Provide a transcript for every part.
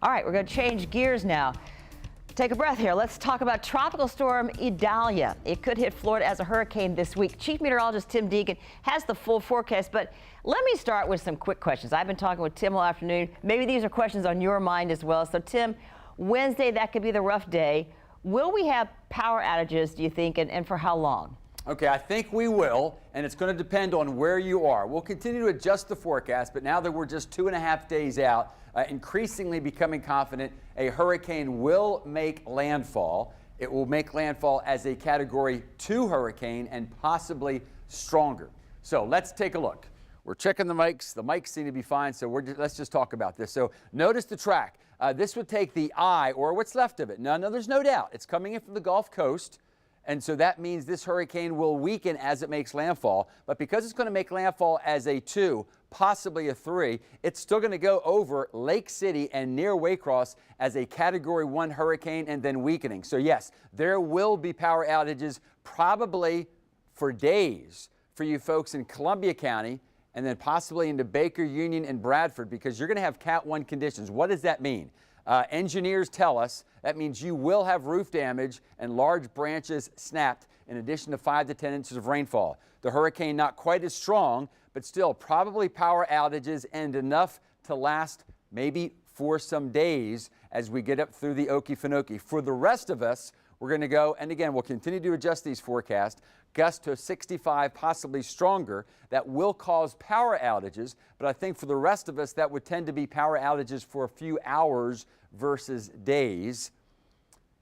All right, we're going to change gears now. Take a breath here. Let's talk about tropical storm Idalia. It could hit Florida as a hurricane this week. Chief Meteorologist Tim Deegan has the full forecast, but let me start with some quick questions. I've been talking with Tim all afternoon. Maybe these are questions on your mind as well. So Tim, Wednesday, that could be the rough day. Will we have power outages, do you think, and for how long? Okay, I think we will, and it's going to depend on where you are. We'll continue to adjust the forecast, but now that we're just 2.5 days out, increasingly becoming confident a hurricane will make landfall. It will make landfall as a Category 2 hurricane and possibly stronger. So let's take a look. We're checking the mics. The mics seem to be fine, so let's just talk about this. So notice the track. This would take the eye, or what's left of it. No, there's no doubt. It's coming in from the Gulf Coast. And so that means this hurricane will weaken as it makes landfall. But because it's going to make landfall as a 2, possibly a 3, it's still going to go over Lake City and near Waycross as a Category 1 hurricane and then weakening. So yes, there will be power outages probably for days for you folks in Columbia County and then possibly into Baker, Union, and Bradford, because you're going to have Cat 1 conditions. What does that mean? Engineers tell us that means you will have roof damage and large branches snapped, in addition to 5 to 10 inches of rainfall. The hurricane not quite as strong, but still probably power outages and enough to last maybe for some days as we get up through the Okefenokee. For the rest of us, we're going to go, and again, we'll continue to adjust these forecasts, gusts to 65, possibly stronger. That will cause power outages, but I think for the rest of us, that would tend to be power outages for a few hours versus days.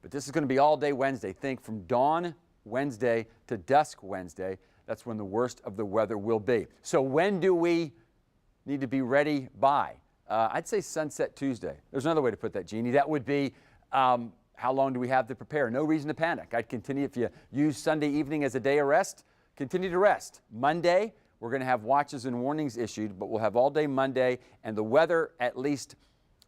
But this is going to be all day Wednesday. Think from dawn Wednesday to dusk Wednesday. That's when the worst of the weather will be. So when do we need to be ready by? I'd say sunset Tuesday. There's another way to put that, Jeannie. That would be how long do we have to prepare? No reason to panic. I'd continue, if you use Sunday evening as a day of rest, continue to rest. Monday, we're going to have watches and warnings issued, but we'll have all day Monday, and the weather at least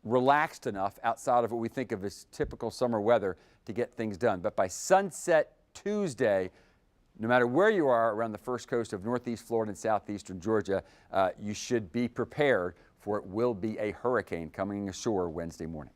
relaxed enough outside of what we think of as typical summer weather to get things done. But by sunset Tuesday, no matter where you are around the first coast of northeast Florida and southeastern Georgia, you should be prepared for it will be a hurricane coming ashore Wednesday morning.